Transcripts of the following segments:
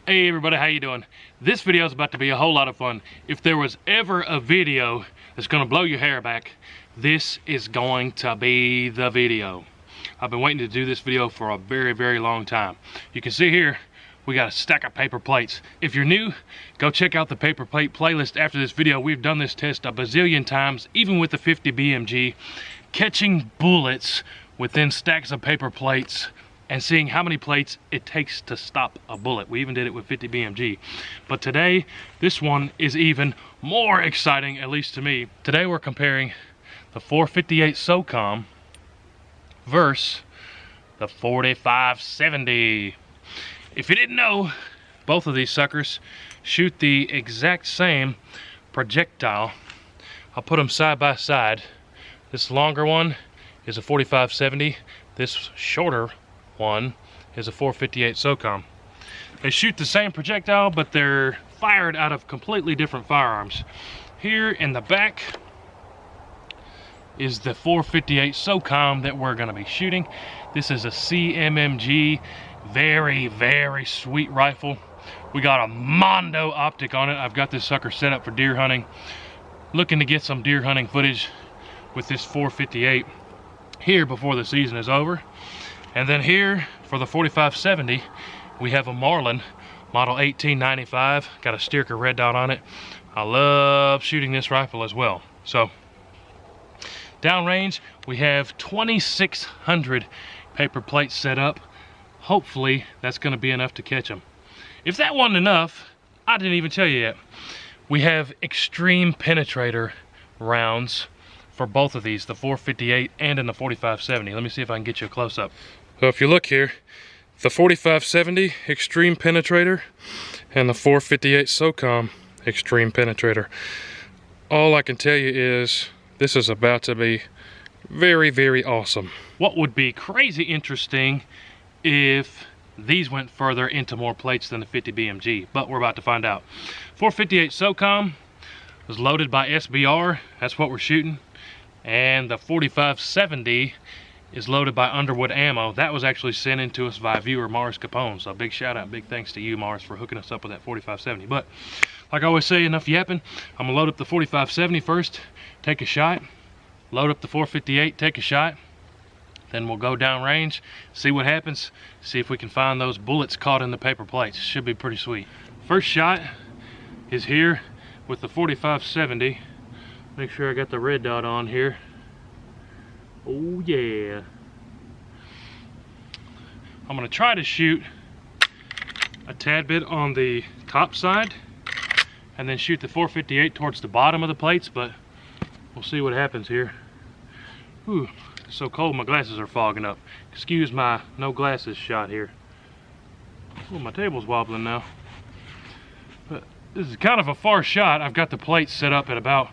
Hey everybody, how you doing? This video is about to be a whole lot of fun. If there was ever a video that's gonna blow your hair back, this is going to be the video. I've been waiting to do this video for a very long time. You can see here, we got a stack of paper plates. If you're new, go check out the paper plate playlist after this video. We've done this test a bazillion times, even with the 50 BMG, catching bullets within stacks of paper plates and seeing how many plates it takes to stop a bullet. We even did it with 50 BMG. But today, this one is even more exciting, at least to me. Today we're comparing the 458 Socom versus the 4570. If you didn't know, both of these suckers shoot the exact same projectile. I'll put them side by side. This longer one is a 4570. This shorter one is a 458 Socom. They shoot the same projectile, but they're fired out of completely different firearms. Here in the back is the 458 Socom that we're going to be shooting. This is a CMMG, very sweet rifle. We got a Mondo optic on it. I've got this sucker set up for deer hunting. Looking to get some deer hunting footage with this 458 here before the season is over. And then here for the 4570, we have a Marlin model 1895. Got a Styrker red dot on it. I love shooting this rifle as well. So downrange, we have 2600 paper plates set up. Hopefully that's going to be enough to catch them. If that wasn't enough, I didn't even tell you yet. We have extreme penetrator rounds for both of these, the 458 and in the 4570. Let me see if I can get you a close-up. So if you look here, the 4570 extreme penetrator and the 458 Socom extreme penetrator. All I can tell you is this is about to be very awesome. What would be crazy interesting if these went further into more plates than the 50 BMG, but we're about to find out. 458 Socom was loaded by SBR, that's what we're shooting, and the 4570 is loaded by Underwood Ammo. That was actually sent in to us by viewer Mars Capone, so big shout out, big thanks to you, Mars, for hooking us up with that 4570. But like I always say, enough yapping. I'm gonna load up the 4570 first, take a shot, load up the 458, take a shot, then we'll go down range, see what happens, see if we can find those bullets caught in the paper plates. Should be pretty sweet. First shot is here with the 4570. Make sure I got the red dot on here. Oh yeah. I'm gonna try to shoot a tad bit on the top side and then shoot the 458 towards the bottom of the plates, but we'll see what happens here. Whew, it's so cold my glasses are fogging up. Excuse my no glasses shot here. Oh, my table's wobbling now. But this is kind of a far shot. I've got the plates set up at about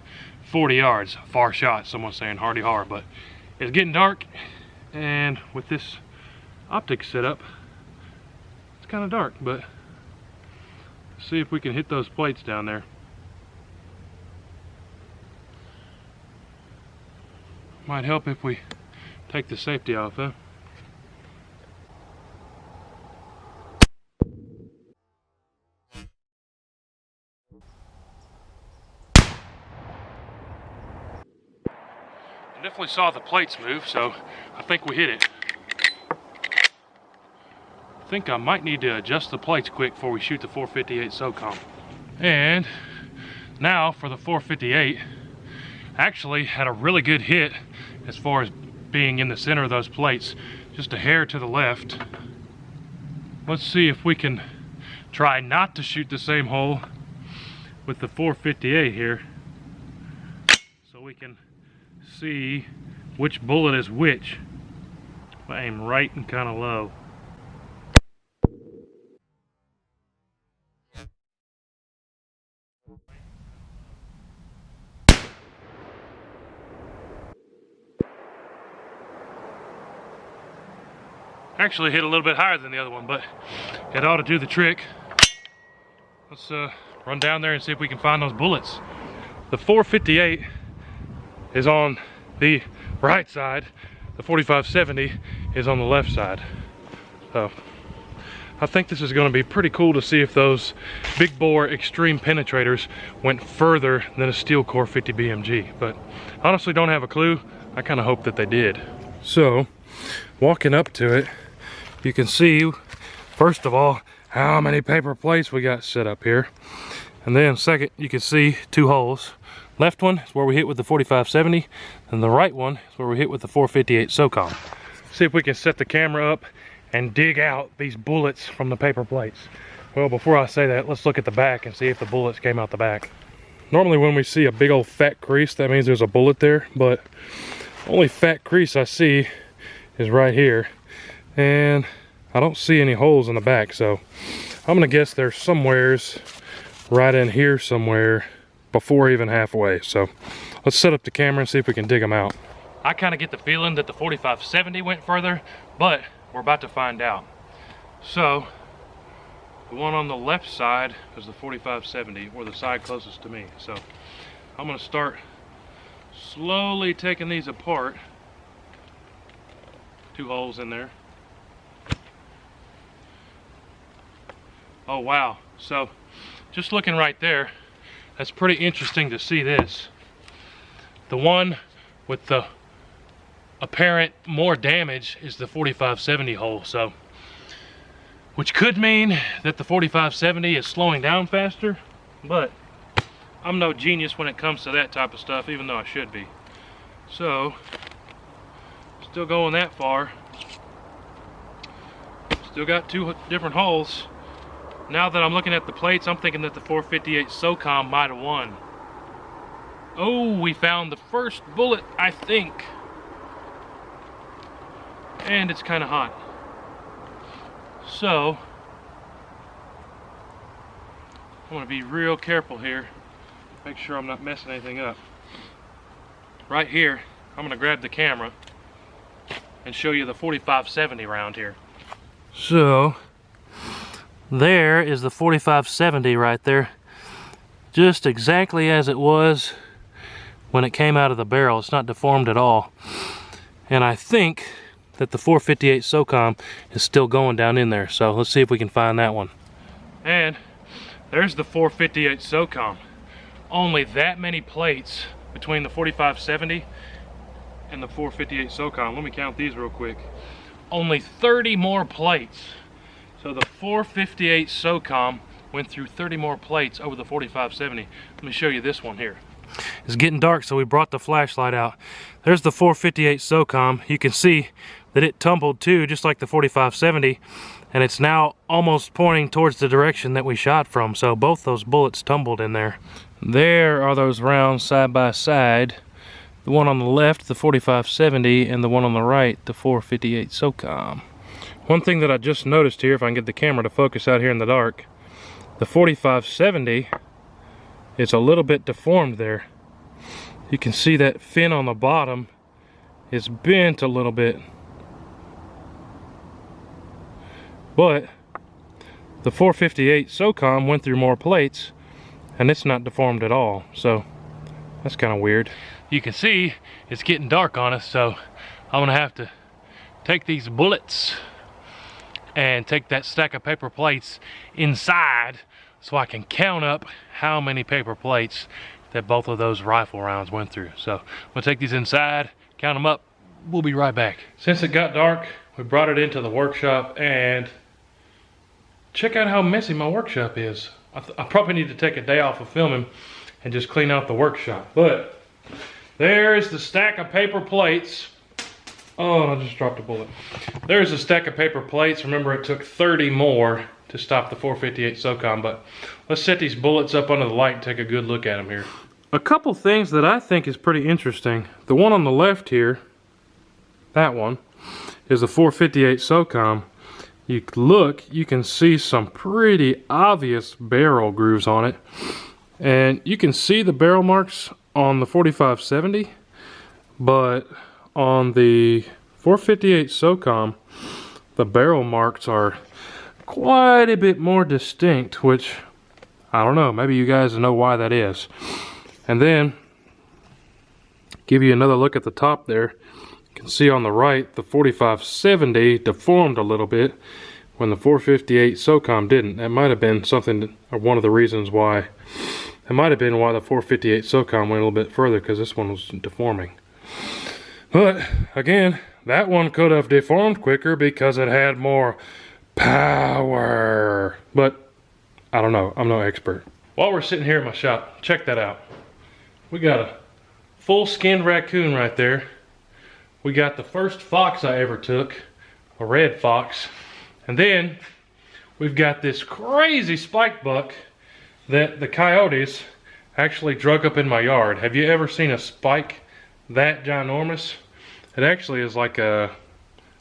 40 yards. Far shot, someone's saying hardy har, but it's getting dark, and with this optic set up, it's kind of dark, but let's see if we can hit those plates down there. Might help if we take the safety off, huh? I definitely saw the plates move, so I think we hit it. I think I might need to adjust the plates quick before we shoot the 458 Socom. And now for the 458, actually had a really good hit as far as being in the center of those plates, just a hair to the left. Let's see if we can try not to shoot the same hole with the 458 here, so we can see which bullet is which. I aim right and kind of low. Actually hit a little bit higher than the other one, but it ought to do the trick. Let's run down there and see if we can find those bullets. The 458 is on the right side, the 4570 is on the left side. So I think this is going to be pretty cool to see if those big bore extreme penetrators went further than a steel core 50 BMG, but honestly don't have a clue. I kind of hope that they did. So walking up to it, you can see first of all how many paper plates we got set up here, and then second you can see two holes. Left one is where we hit with the 4570, and the right one is where we hit with the 458 Socom. See if we can set the camera up and dig out these bullets from the paper plates. Well, before I say that, let's look at the back and see if the bullets came out the back. Normally when we see a big old fat crease, that means there's a bullet there, but the only fat crease I see is right here, and I don't see any holes in the back, so I'm gonna guess there's somewheres right in here somewhere before even halfway. So let's set up the camera and see if we can dig them out. I kind of get the feeling that the 4570 went further, but we're about to find out. So the one on the left side is the 4570, or the side closest to me. So I'm gonna start slowly taking these apart. Two holes in there. Oh wow, so just looking right there, that's pretty interesting to see this. The one with the apparent more damage is the 4570 hole, so which could mean that the 4570 is slowing down faster, but I'm no genius when it comes to that type of stuff, even though I should be. So still going that far, still got two different holes. Now that I'm looking at the plates, I'm thinking that the 458 Socom might have won. Oh, we found the first bullet, I think. And it's kind of hot. So I'm going to be real careful here. Make sure I'm not messing anything up. Right here, I'm going to grab the camera and show you the 4570 round here. So there is the 4570 right there, just exactly as it was when it came out of the barrel. It's not deformed at all, and I think that the 458 Socom is still going down in there, so let's see if we can find that one. And there's the 458 Socom. Only that many plates between the 4570 and the 458 Socom. Let me count these real quick. Only 30 more plates. So the 458 Socom went through 30 more plates over the 4570. Let me show you this one here. It's getting dark, so we brought the flashlight out. There's the 458 Socom. You can see that it tumbled too, just like the 4570, and it's now almost pointing towards the direction that we shot from. So both those bullets tumbled in there. There are those rounds side by side. The one on the left, the 4570, and the one on the right, the 458 Socom. One thing that I just noticed here, if I can get the camera to focus out here in the dark, the 4570 is a little bit deformed there. You can see that fin on the bottom is bent a little bit. But the 458 Socom went through more plates and it's not deformed at all, so that's kind of weird. You can see it's getting dark on us, so I'm gonna have to take these bullets and take that stack of paper plates inside so I can count up how many paper plates that both of those rifle rounds went through. So I'm gonna take these inside, count them up. We'll be right back. Since it got dark, we brought it into the workshop, and check out how messy my workshop is. I probably need to take a day off of filming and just clean out the workshop. But there's the stack of paper plates. Oh, I just dropped a bullet. There's a stack of paper plates. Remember, it took 30 more to stop the 458 Socom, but let's set these bullets up under the light and take a good look at them here. A couple things that I think is pretty interesting. The one on the left here, that one, is the 458 Socom. You look, you can see some pretty obvious barrel grooves on it, and you can see the barrel marks on the 4570, but on the 458 Socom, the barrel marks are quite a bit more distinct, which I don't know, maybe you guys know why that is. And then give you another look at the top there. You can see on the right the 4570 deformed a little bit, when the 458 Socom didn't. That might have been something, or one of the reasons why. That might have been why the 458 Socom went a little bit further, because this one was deforming. But again, that one could have deformed quicker because it had more power. But I don't know, I'm no expert. While we're sitting here at my shop, check that out. We got a full skinned raccoon right there. We got the first fox I ever took, a red fox. And then we've got this crazy spike buck that the coyotes actually drug up in my yard. Have you ever seen a spike that ginormous? It actually is like a,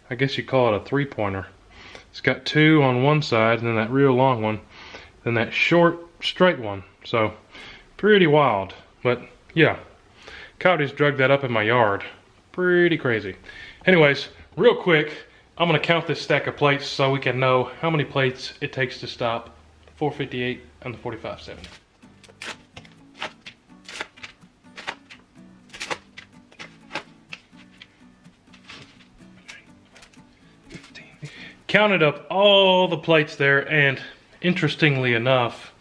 I guess you call it a 3-pointer. It's got 2 on one side, and then that real long one, then that short straight one. So pretty wild. But yeah, coyotes drug that up in my yard. Pretty crazy. Anyways, real quick, I'm gonna count this stack of plates so we can know how many plates it takes to stop the 458 and the 4570. Counted up all the plates there, and interestingly enough,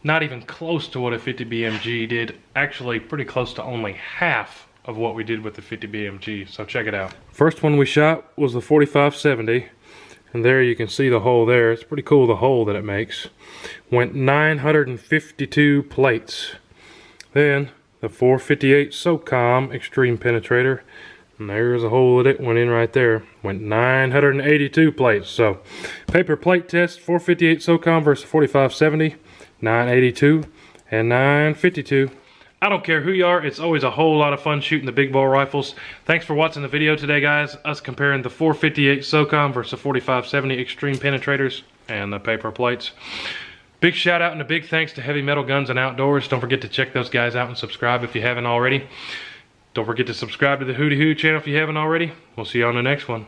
not even close to what a 50 BMG did. Actually pretty close to only half of what we did with the 50 BMG. So check it out. First one we shot was the 4570, and there you can see the hole there. It's pretty cool, the hole that it makes. Went 952 plates. Then the 458 Socom Extreme Penetrator, and there's a hole that it went in right there. Went 982 plates. So paper plate test, 458 Socom versus 4570, 982 and 952. I don't care who you are, it's always a whole lot of fun shooting the big ball rifles. Thanks for watching the video today, guys. Us comparing the 458 Socom versus the 4570 Extreme Penetrators and the paper plates. Big shout out and a big thanks to Heavy Metal Guns and Outdoors. Don't forget to check those guys out and subscribe if you haven't already. Don't forget to subscribe to the WHOTEEWHO channel if you haven't already. We'll see you on the next one.